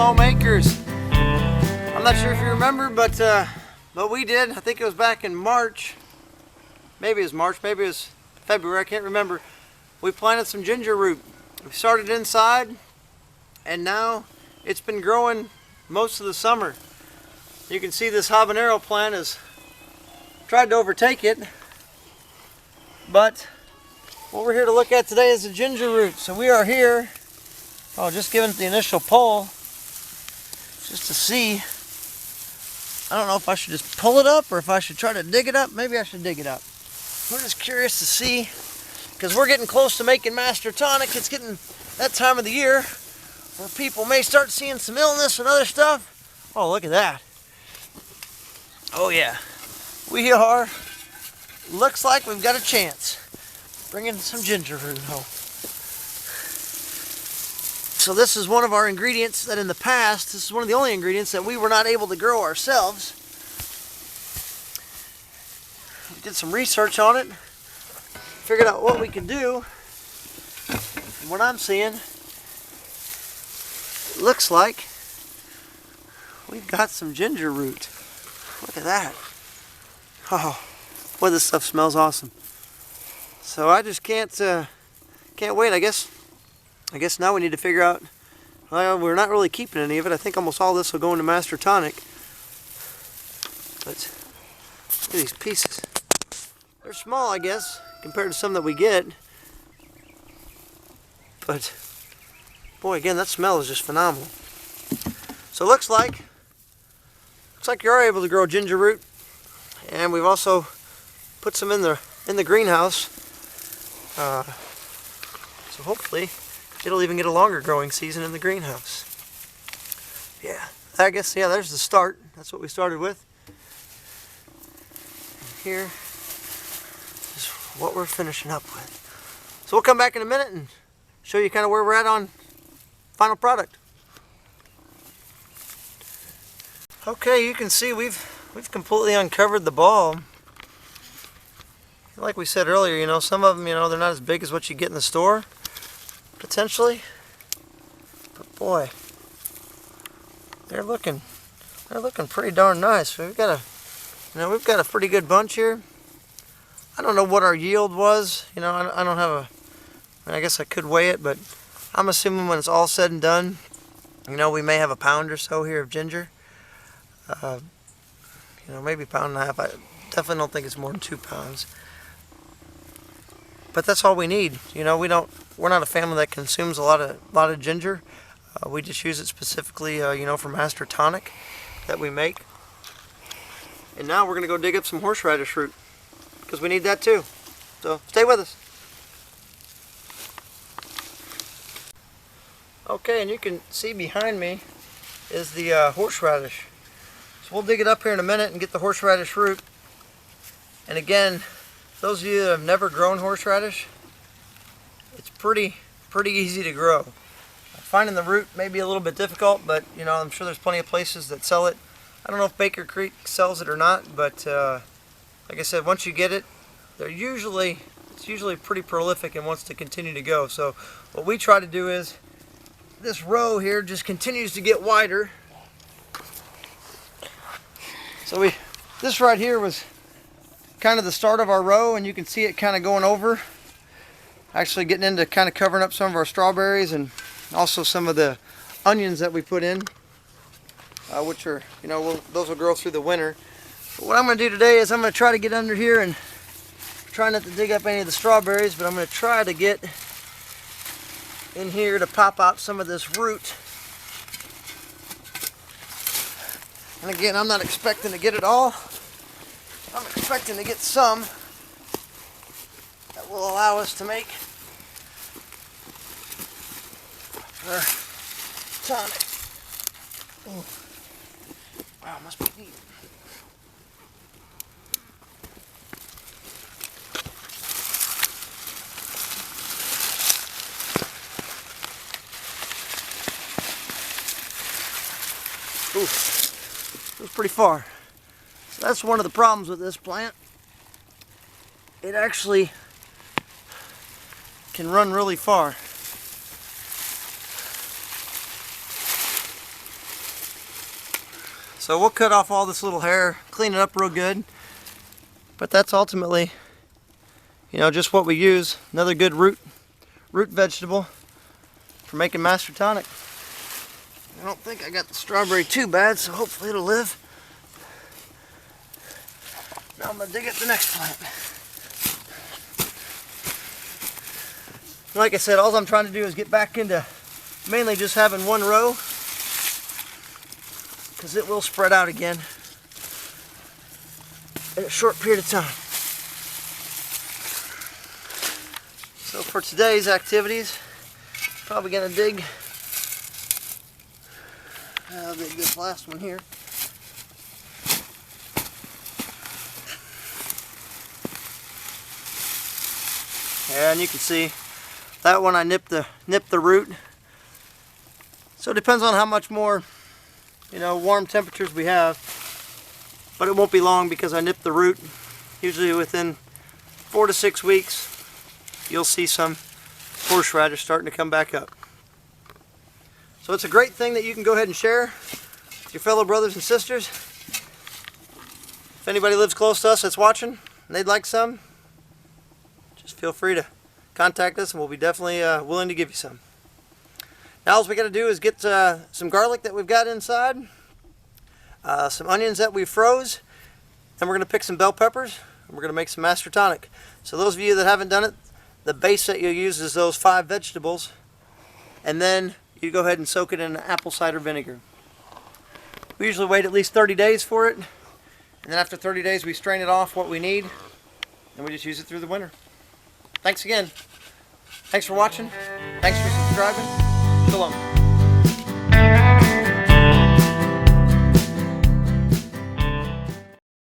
lawmakers. I'm not sure if you remember, but we did. I think it was back in March. Maybe it was March, maybe it was February, I can't remember. We planted some ginger root. We started inside, and now it's been growing most of the summer. You can see this habanero plant has tried to overtake it, but what we're here to look at today is the ginger root. So we are here, just giving it the initial pull, just to see. I don't know if I should just pull it up or if I should try to dig it up. Maybe I should dig it up. We're just curious to see, because we're getting close to making master tonic. It's getting that time of the year where people may start seeing some illness and other stuff. Oh, look at that. Oh yeah, we are, looks like we've got a chance bringing some ginger root home. So this is one of our ingredients that in the past, this is one of the only ingredients that we were not able to grow ourselves. We did some research on it, figured out what we could do. And what I'm seeing, it looks like we've got some ginger root. Look at that. Oh, boy, this stuff smells awesome. So I just can't wait. I guess now we need to figure out, well, we're not really keeping any of it. I think almost all this will go into master tonic. But look at these pieces. They're small, I guess, compared to some that we get. But boy, again, that smell is just phenomenal. So it looks like you are able to grow ginger root, and we've also put some in the greenhouse. So hopefully it'll even get a longer growing season in the greenhouse. Yeah, I guess, yeah, there's the start. That's what we started with. And here is what we're finishing up with. So we'll come back in a minute and show you kind of where we're at on final product. Okay, you can see we've completely uncovered the bulb. Like we said earlier, some of them, they're not as big as what you get in the store, potentially. But boy, they're looking pretty darn nice. We've got a pretty good bunch here. I don't know what our yield was. I don't have I guess I could weigh it, but I'm assuming when it's all said and done, we may have a pound or so here of ginger. Maybe a pound and a half. I definitely don't think it's more than 2 pounds. But that's all we need. We're not a family that consumes a lot of ginger. We just use it specifically, for master tonic that we make. And now we're going to go dig up some horseradish root, because we need that too. So stay with us. Okay, and you can see behind me is the horseradish. So we'll dig it up here in a minute and get the horseradish root. And again, those of you that have never grown horseradish, it's pretty easy to grow. Finding the root may be a little bit difficult, but I'm sure there's plenty of places that sell it. I don't know if Baker Creek sells it or not, but like I said, once you get it, it's usually pretty prolific and wants to continue to go. So what we try to do is, this row here just continues to get wider. So this right here was kind of the start of our row, and you can see it kind of going over, actually getting into kind of covering up some of our strawberries and also some of the onions that we put in, which are, those will grow through the winter. But what I'm going to do today is I'm going to try to get under here and try not to dig up any of the strawberries, but I'm going to try to get in here to pop out some of this root. And again, I'm not expecting to get it all. I'm expecting to get some that will allow us to make our tonic. Ooh. Wow, must be neat. Ooh, it was pretty far. So that's one of the problems with this plant. It actually can run really far. So we'll cut off all this little hair, clean it up real good. But that's ultimately, you know, just what we use. Another good root vegetable for making master tonic. I don't think I got the strawberry too bad, so hopefully it'll live. Now I'm gonna dig up the next plant. Like I said, all I'm trying to do is get back into mainly just having one row, because it will spread out again in a short period of time. So for today's activities, probably gonna dig. I'll dig this last one here. And you can see that one I nipped the root. So it depends on how much more, you know, warm temperatures we have. But it won't be long because I nipped the root. Usually within 4 to 6 weeks, you'll see some horseradish starting to come back up. So it's a great thing that you can go ahead and share with your fellow brothers and sisters. If anybody lives close to us that's watching and they'd like some, just feel free to contact us and we'll be definitely willing to give you some. Now all we got to do is get some garlic that we've got inside, some onions that we froze, and we're going to pick some bell peppers and we're going to make some master tonic. So those of you that haven't done it, the base that you'll use is those 5 vegetables, and then you go ahead and soak it in apple cider vinegar. We usually wait at least 30 days for it, and then after 30 days we strain it off what we need, and we just use it through the winter. Thanks again. Thanks for watching. Thanks for subscribing. Shalom.